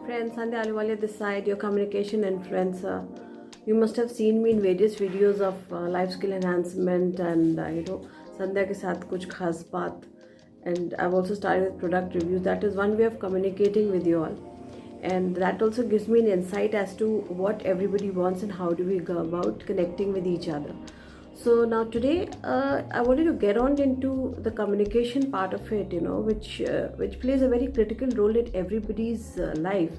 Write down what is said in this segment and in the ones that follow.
friends, Sandhya Aluwalia this side, your communication influencer. You must have seen me in various videos of life skill enhancement and Sandhya ke saath kuch khas baat. And I've also started with product reviews. That is one way of communicating with you all. And that also gives me an insight as to what everybody wants and how do we go about connecting with each other. So now today I wanted to get on into the communication part of it, which plays a very critical role in everybody's life.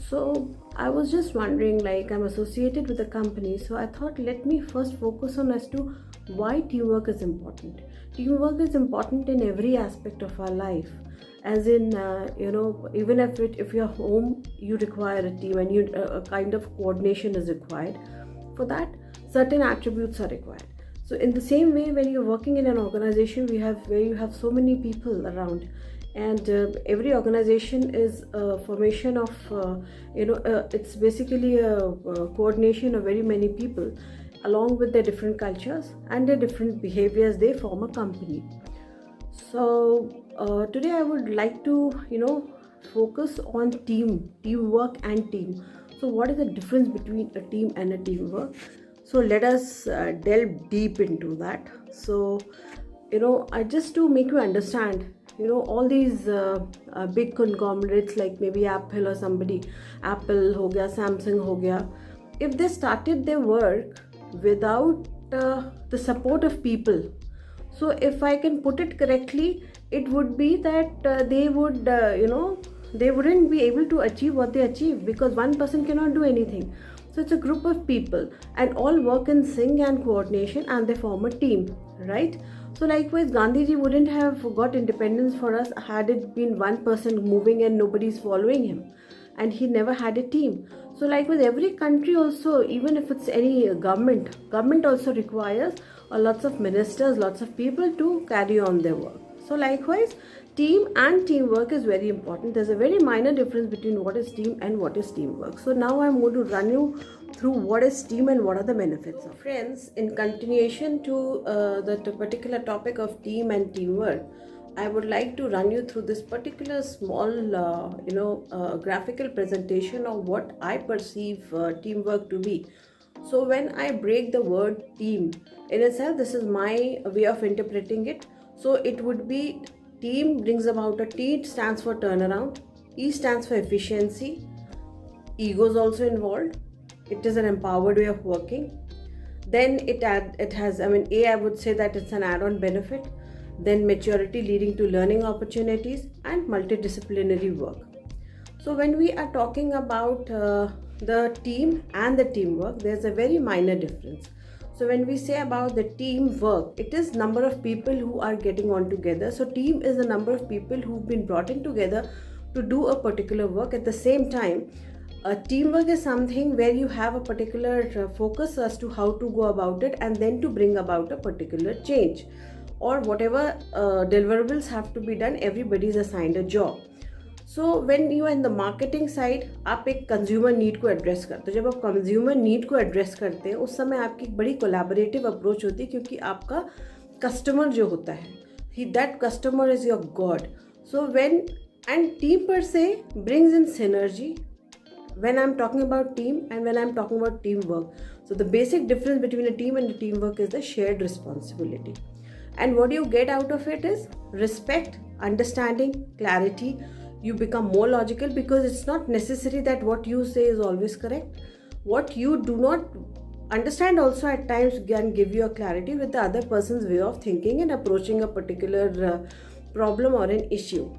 So I was just wondering, like, I'm associated with a company, so I thought let me first focus on as to why teamwork is important. Teamwork is important in every aspect of our life, as in even if you're home, you require a team, and a kind of coordination is required. For that, certain attributes are required. So in the same way, when you're working in an organization where you have so many people around, and every organization is a formation of it's basically a coordination of very many people along with their different cultures and their different behaviors. They form a company. So today I would like to focus on teamwork and team. So what is the difference between a team and a teamwork? So let us delve deep into that. So I just to make you understand, all these big conglomerates like maybe Apple or somebody, Apple ho gaya, Samsung ho gaya, if they started their work without the support of people, so if I can put it correctly, it would be that they wouldn't be able to achieve what they achieve, because one person cannot do anything. So it's a group of people and all work in sync and coordination, and they form a team, right? So likewise, Gandhiji wouldn't have got independence for us had it been one person moving and nobody's following him, and he never had a team. So likewise, every country also, even if it's any government also requires lots of ministers, lots of people to carry on their work. So likewise, team and teamwork is very important. There's a very minor difference between what is team and what is teamwork. So now I'm going to run you through what is team and what are the benefits of. Friends, in continuation to the particular topic of team and teamwork, I would like to run you through this particular small graphical presentation of what I perceive teamwork to be. So when I break the word team in itself, this is my way of interpreting it. So it would be, team brings about a T, it stands for turnaround, E stands for efficiency, ego is also involved, it is an empowered way of working. Then it has, A, I would say that it's an add-on benefit. Then maturity leading to learning opportunities and multidisciplinary work. So when we are talking about the team and the teamwork, there's a very minor difference. So when we say about the teamwork, it is number of people who are getting on together. So team is the number of people who've been brought in together to do a particular work. At the same time, teamwork is something where you have a particular focus as to how to go about it, and then to bring about a particular change, or whatever deliverables have to be done, everybody is assigned a job. So when you are in the marketing side, आप एक consumer need को address करते हो. जब आप consumer need को address करते हैं, उस समय आपकी एक बड़ी collaborative approach होती है, क्योंकि आपका customer जो होता है, that customer is your God. So and team per se brings in synergy when I'm talking about team and when I'm talking about teamwork. So the basic difference between a team and a teamwork is the shared responsibility. And what you get out of it is respect, understanding, clarity. You become more logical, because it's not necessary that what you say is always correct. What you do not understand also at times can give you a clarity with the other person's way of thinking and approaching a particular problem or an issue.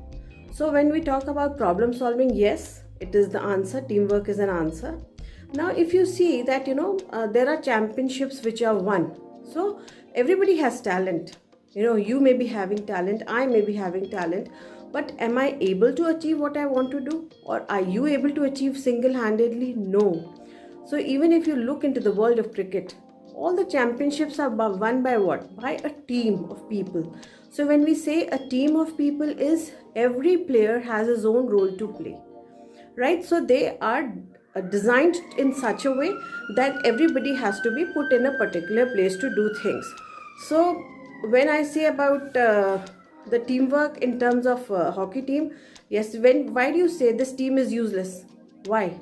So when we talk about problem solving, yes, it is the answer. Teamwork is an answer. Now if you see that there are championships which are won. So everybody has talent. You may be having talent, I may be having talent, but am I able to achieve what I want to do? Or are you able to achieve single-handedly? No. So even if you look into the world of cricket, all the championships are won by what? By a team of people. So when we say a team of people, is every player has his own role to play, right? So they are designed in such a way that everybody has to be put in a particular place to do things. So when I say about the teamwork in terms of hockey team, yes, why do you say this team is useless? Why?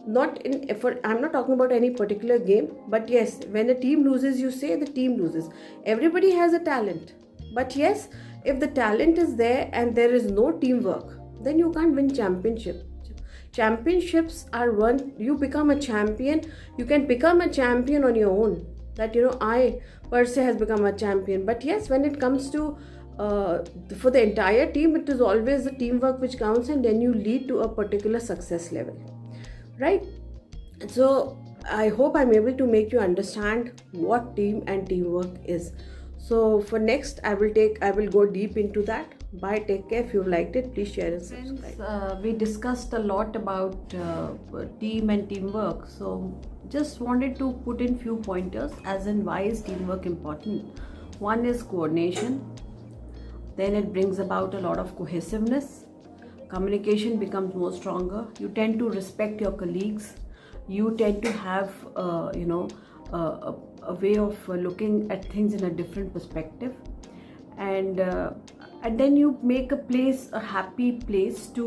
Not in effort. I'm not talking about any particular game, but yes, when a team loses, you say the team loses. Everybody has a talent, but yes, if the talent is there and there is no teamwork, then you can't win championship. Championships are won. You become a champion. You can become a champion on your own. That I per se has become a champion. But yes, when it comes to for the entire team, it is always the teamwork which counts, and then you lead to a particular success level, right? So I hope I'm able to make you understand what team and teamwork is. So for next, I will go deep into that. Bye, take care. If you liked it, please share and subscribe. We discussed a lot about team and teamwork, so just wanted to put in few pointers as in why is teamwork important. One is coordination, then it brings about a lot of cohesiveness. Communication becomes more stronger. You tend to respect your colleagues. You tend to have a way of looking at things in a different perspective, and then you make a place a happy place to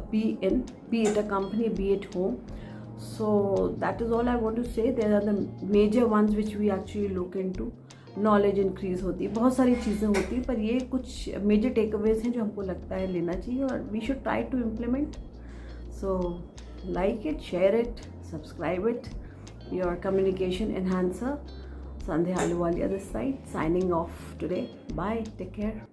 be in, be it a company, be it home. So that is all I want to say. There are the major ones which we actually look into. Knowledge increase होती है, बहुत सारी चीज़ें होती हैं, पर ये कुछ मेजर टेक अवेज हैं जो हमको लगता है लेना चाहिए और we should try to implement. So like it, share it, subscribe it. Your communication enhancer Sandhya Ahluwalia this side, signing off today. Bye, take care.